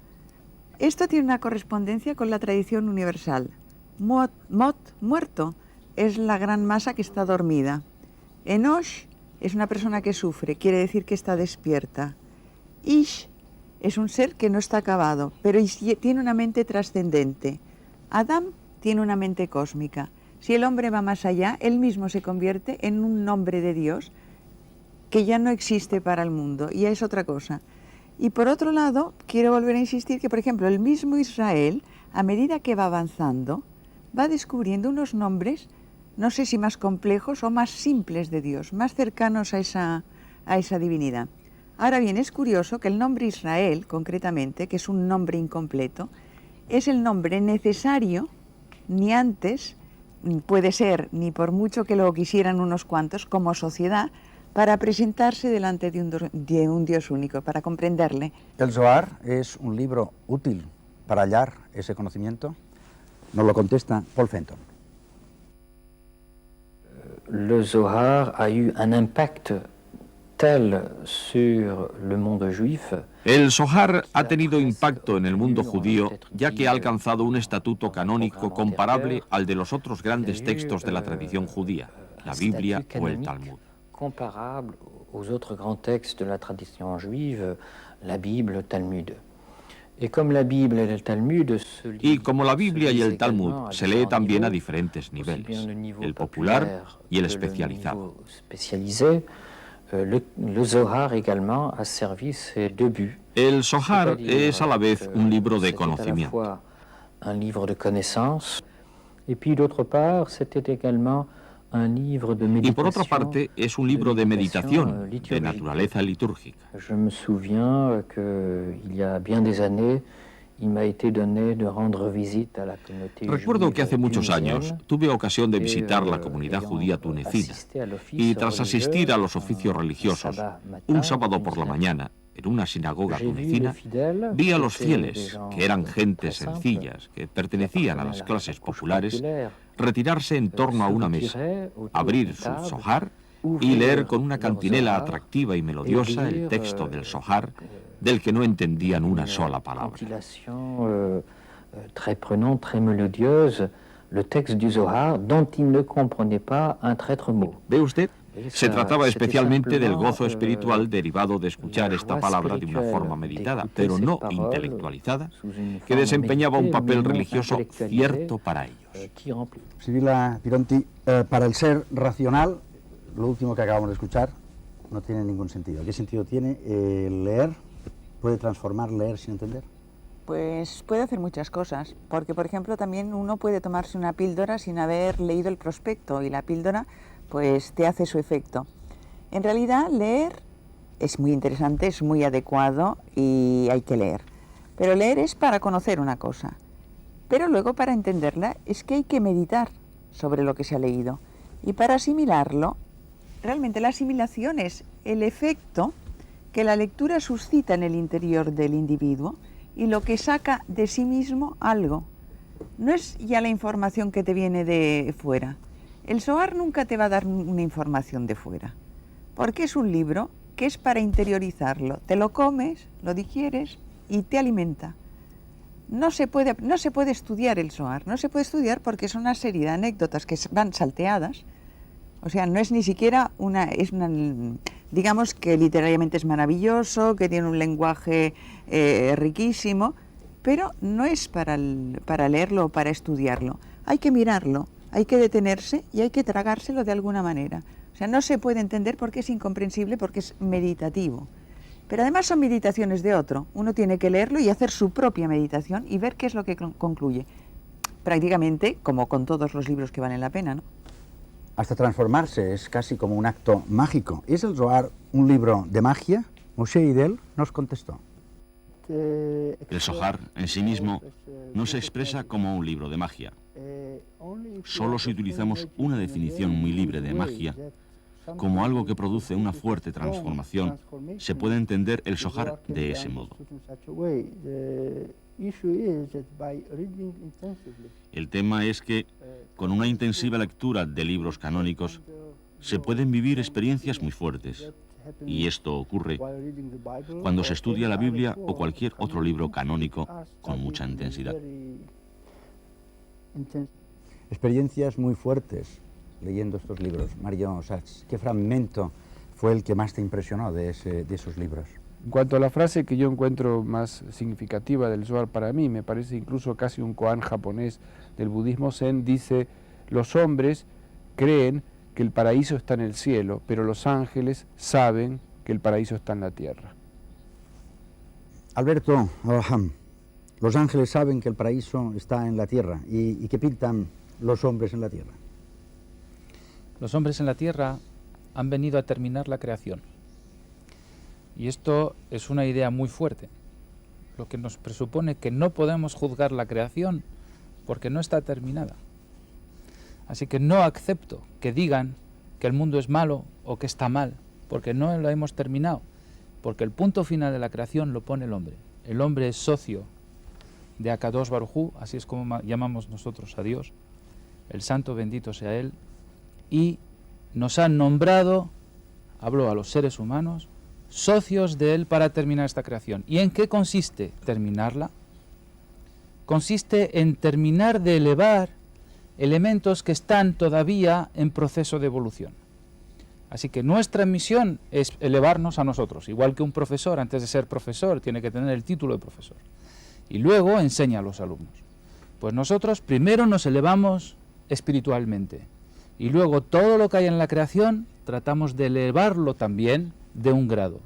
Esto tiene una correspondencia con la tradición universal. Mot, muerto, es la gran masa que está dormida. Enosh es una persona que sufre, quiere decir que está despierta. Ish es un ser que no está acabado, pero tiene una mente trascendente. Adam tiene una mente cósmica. Si el hombre va más allá, él mismo se convierte en un nombre de Dios que ya no existe para el mundo, y es otra cosa. Y por otro lado, quiero volver a insistir que, por ejemplo, el mismo Israel, a medida que va avanzando, va descubriendo unos nombres, no sé si más complejos o más simples de Dios, más cercanos a esa divinidad. Ahora bien, es curioso que el nombre Israel, concretamente, que es un nombre incompleto, es el nombre necesario, ni antes puede ser, ni por mucho que lo quisieran unos cuantos, como sociedad, para presentarse delante de un Dios único, para comprenderle. ¿El Zohar es un libro útil para hallar ese conocimiento? Nos lo contesta Paul Fenton. Le Zohar a eu un impact tel sur le monde juif. El Zohar ha tenido impacto en el mundo judío, ya que ha alcanzado un estatuto canónico comparable al de los otros grandes textos de la tradición judía, la Biblia o el Talmud. Comparable aux autres grands textes de la tradition juive, la Bible, le Talmud. Y como la Biblia y el Talmud se lee también a diferentes niveles, el popular y el especializado. Le Zohar également a servi ses deux buts. El Zohar es a la vez un libro de conocimiento. Un livre de connaissance, et puis d'autre part, c'était également un livre de méditation. Y por otra parte, es un libro de meditación, de naturaleza litúrgica. Je me souviens qu'il y a bien des années, il m'a été donné de rendre visite à la communauté. Recuerdo que hace muchos años tuve ocasión de visitar la comunidad judía tunecina y tras asistir a los oficios religiosos, un sábado por la mañana, en una sinagoga tunecina, vi a los fieles, que eran gentes sencillas, que pertenecían a las clases populares, retirarse en torno a una mesa, abrir su Zohar y leer con una cantinela atractiva y melodiosa el texto del Zohar, del que no entendían una sola palabra. Très prenante, très mélodieuse, le texte du Zohar, dont il ne comprenait pas un traître mot. ¿Ve usted? Se trataba especialmente del gozo espiritual derivado de escuchar esta palabra de una forma meditada, pero no intelectualizada, que desempeñaba un papel religioso cierto para ellos. Sibila Pironti, para el ser racional, lo último que acabamos de escuchar no tiene ningún sentido. ¿Qué sentido tiene leer? ¿Puede transformar leer sin entender? Pues puede hacer muchas cosas, porque por ejemplo también uno puede tomarse una píldora sin haber leído el prospecto y la píldora pues te hace su efecto. En realidad leer es muy interesante, es muy adecuado y hay que leer. Pero leer es para conocer una cosa. Pero luego para entenderla es que hay que meditar sobre lo que se ha leído. Y para asimilarlo, realmente la asimilación es el efecto que la lectura suscita en el interior del individuo y lo que saca de sí mismo algo. No es ya la información que te viene de fuera. El Zohar nunca te va a dar una información de fuera. Porque es un libro que es para interiorizarlo. Te lo comes, lo digieres y te alimenta. No se puede estudiar el Zohar, no se puede estudiar porque son una serie de anécdotas que van salteadas. O sea, no es ni siquiera digamos que literariamente es maravilloso, que tiene un lenguaje riquísimo, pero no es para leerlo o para estudiarlo. Hay que mirarlo, hay que detenerse y hay que tragárselo de alguna manera. O sea, no se puede entender porque es incomprensible, porque es meditativo. Pero además son meditaciones de otro. Uno tiene que leerlo y hacer su propia meditación y ver qué es lo que concluye. Prácticamente como con todos los libros que valen la pena, ¿no? Hasta transformarse es casi como un acto mágico. ¿Es el Zohar un libro de magia? Moshe Idel nos contestó. El Zohar en sí mismo no se expresa como un libro de magia. Solo si utilizamos una definición muy libre de magia, como algo que produce una fuerte transformación, se puede entender el Zohar de ese modo. El tema es que, con una intensiva lectura de libros canónicos, se pueden vivir experiencias muy fuertes. Y esto ocurre cuando se estudia la Biblia o cualquier otro libro canónico con mucha intensidad. Experiencias muy fuertes leyendo estos libros. Mario Sachs, ¿qué fragmento fue el que más te impresionó de esos libros? En cuanto a la frase que yo encuentro más significativa del Zohar para mí, me parece incluso casi un koan japonés del budismo zen, dice: los hombres creen que el paraíso está en el cielo, pero los ángeles saben que el paraíso está en la tierra. Alberto Abraham, los ángeles saben que el paraíso está en la tierra. ¿Y qué pintan los hombres en la tierra? Los hombres en la tierra han venido a terminar la creación. Y esto es una idea muy fuerte, lo que nos presupone que no podemos juzgar la creación porque no está terminada. Así que no acepto que digan que el mundo es malo o que está mal, porque no lo hemos terminado, porque el punto final de la creación lo pone el hombre. El hombre es socio de Akadosh Baruj Hu, así es como llamamos nosotros a Dios, el santo bendito sea Él, y nos han nombrado, hablo a los seres humanos, socios de Él para terminar esta creación. ¿Y en qué consiste terminarla? Consiste en terminar de elevar elementos que están todavía en proceso de evolución. Así que nuestra misión es elevarnos a nosotros, igual que un profesor antes de ser profesor tiene que tener el título de profesor y luego enseña a los alumnos. Pues nosotros primero nos elevamos espiritualmente y luego todo lo que hay en la creación tratamos de elevarlo también de un grado.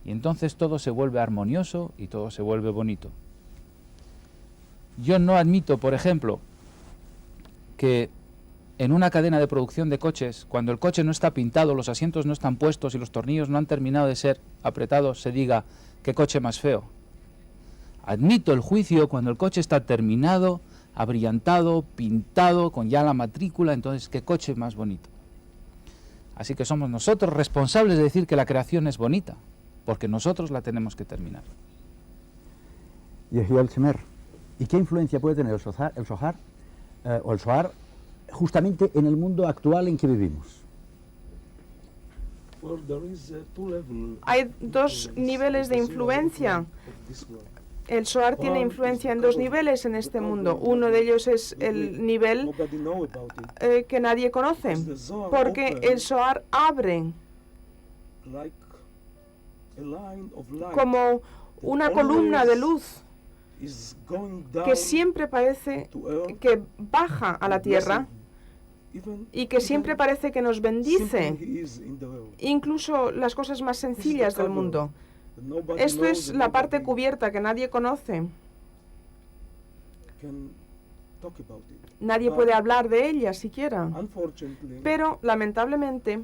Y entonces todo se vuelve armonioso y todo se vuelve bonito. Yo no admito, por ejemplo, que en una cadena de producción de coches, cuando el coche no está pintado, los asientos no están puestos y los tornillos no han terminado de ser apretados, se diga qué coche más feo. Admito el juicio cuando el coche está terminado, abrillantado, pintado, con ya la matrícula, entonces qué coche más bonito. Así que somos nosotros responsables de decir que la creación es bonita, porque nosotros la tenemos que terminar. Yehiel Shemer, ¿y qué influencia puede tener el Zohar justamente en el mundo actual en que vivimos? Hay dos niveles de influencia. El Zohar tiene influencia en dos niveles en este mundo. Uno de ellos es el nivel que nadie conoce, porque el Zohar abre como una columna de luz que siempre parece que baja a la tierra y que siempre parece que nos bendice, incluso las cosas más sencillas del mundo. Esto es la parte cubierta que nadie conoce. Nadie puede hablar de ella siquiera. Pero, lamentablemente,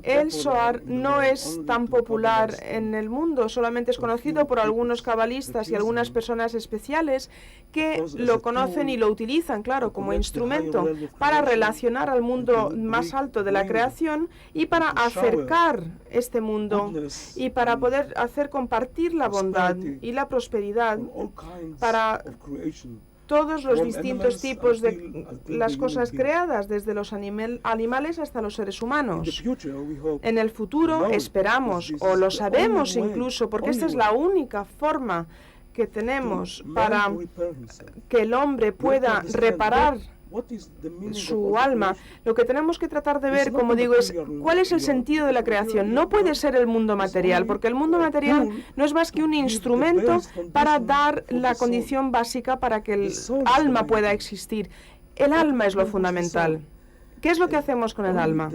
el Zohar no es tan popular en el mundo. Solamente es conocido por algunos cabalistas y algunas personas especiales que lo conocen y lo utilizan, claro, como instrumento para relacionar al mundo más alto de la creación y para acercar este mundo y para poder hacer compartir la bondad y la prosperidad para todos los distintos tipos de las cosas creadas, desde los animales hasta los seres humanos. En el futuro esperamos, o lo sabemos incluso, porque esta es la única forma que tenemos para que el hombre pueda reparar su alma. Lo que tenemos que tratar de ver, como digo, es cuál es el sentido de la creación. No puede ser el mundo material, porque el mundo material no es más que un instrumento para dar la condición básica para que el alma pueda existir. El alma es lo fundamental. ¿Qué es lo que hacemos con el alma?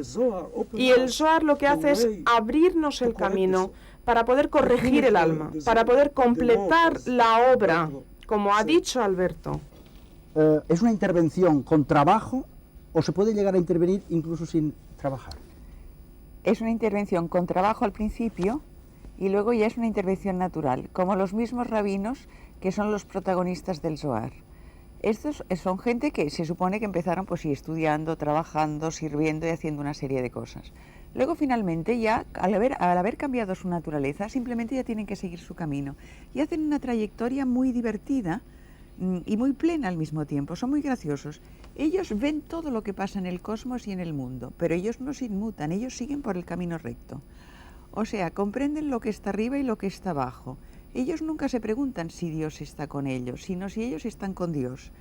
Y el Zohar lo que hace es abrirnos el camino para poder corregir el alma, para poder completar la obra, como ha dicho Alberto. ¿Es una intervención con trabajo o se puede llegar a intervenir incluso sin trabajar? Es una intervención con trabajo al principio y luego ya es una intervención natural, como los mismos rabinos que son los protagonistas del Zohar. Estos son gente que se supone que empezaron pues sí, estudiando, trabajando, sirviendo y haciendo una serie de cosas. Luego finalmente ya al haber cambiado su naturaleza simplemente ya tienen que seguir su camino y hacen una trayectoria muy divertida y muy plena al mismo tiempo, son muy graciosos. Ellos ven todo lo que pasa en el cosmos y en el mundo, pero ellos no se inmutan, ellos siguen por el camino recto. O sea, comprenden lo que está arriba y lo que está abajo. Ellos nunca se preguntan si Dios está con ellos, sino si ellos están con Dios.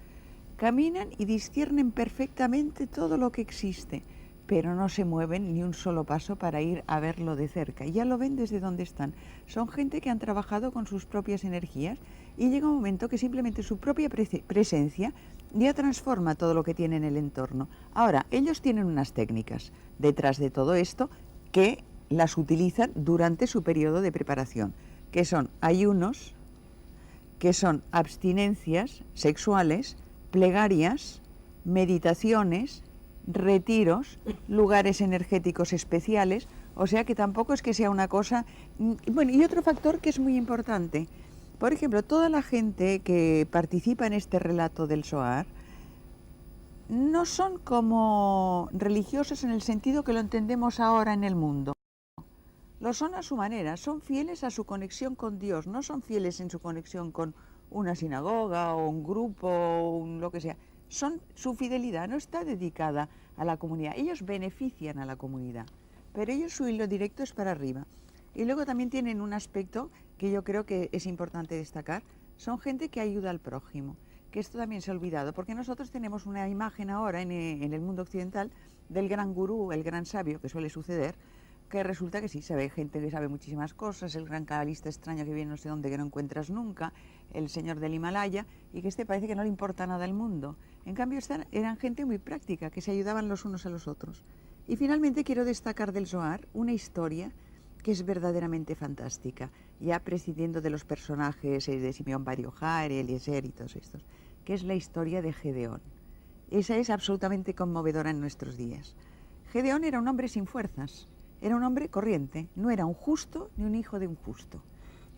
Caminan y disciernen perfectamente todo lo que existe, pero no se mueven ni un solo paso para ir a verlo de cerca. Ya lo ven desde donde están. Son gente que han trabajado con sus propias energías y llega un momento que simplemente su propia presencia ya transforma todo lo que tiene en el entorno. Ahora, ellos tienen unas técnicas detrás de todo esto que las utilizan durante su periodo de preparación, que son ayunos, que son abstinencias sexuales, plegarias, meditaciones, retiros, lugares energéticos especiales, o sea que tampoco es que sea una cosa... Bueno, y otro factor que es muy importante, por ejemplo, toda la gente que participa en este relato del Zohar no son como religiosos en el sentido que lo entendemos ahora en el mundo. Lo son a su manera, son fieles a su conexión con Dios, no son fieles en su conexión con una sinagoga o un grupo o lo que sea. Su fidelidad no está dedicada a la comunidad, ellos benefician a la comunidad, pero ellos su hilo directo es para arriba. Y luego también tienen un aspecto que yo creo que es importante destacar, son gente que ayuda al prójimo, que esto también se ha olvidado, porque nosotros tenemos una imagen ahora en el mundo occidental del gran gurú, el gran sabio, que suele suceder, que resulta que sí, sabe gente que sabe muchísimas cosas, el gran cabalista extraño que viene no sé dónde que no encuentras nunca, el señor del Himalaya, y que parece que no le importa nada el mundo. En cambio eran gente muy práctica, que se ayudaban los unos a los otros. Y finalmente quiero destacar del Zohar una historia que es verdaderamente fantástica, ya prescindiendo de los personajes de Simeón Bar Yochai, Eliezer y todos estos, que es la historia de Gedeón. Esa es absolutamente conmovedora en nuestros días. Gedeón era un hombre sin fuerzas, era un hombre corriente, no era un justo ni un hijo de un justo.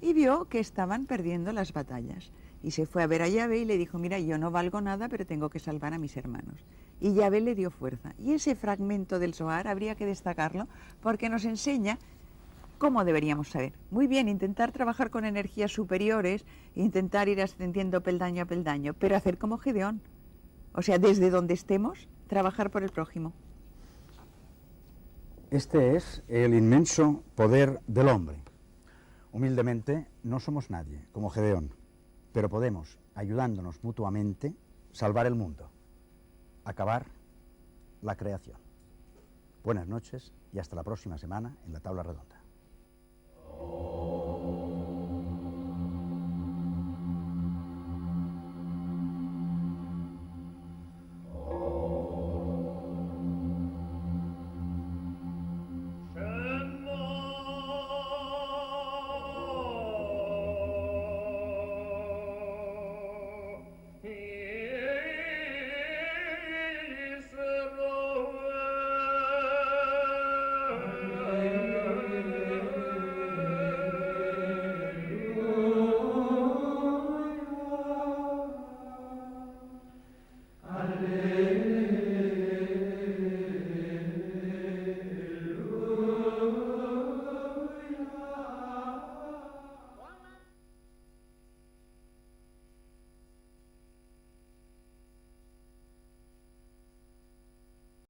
Y vio que estaban perdiendo las batallas. Y se fue a ver a Yahvé y le dijo, mira, yo no valgo nada, pero tengo que salvar a mis hermanos. Y Yahvé le dio fuerza. Y ese fragmento del Zohar habría que destacarlo porque nos enseña cómo deberíamos saber. Muy bien, intentar trabajar con energías superiores, intentar ir ascendiendo peldaño a peldaño, pero hacer como Gedeón. O sea, desde donde estemos, trabajar por el prójimo. Este es el inmenso poder del hombre. Humildemente, no somos nadie, como Gedeón, pero podemos, ayudándonos mutuamente, salvar el mundo, acabar la creación. Buenas noches y hasta la próxima semana en la Tabla Redonda.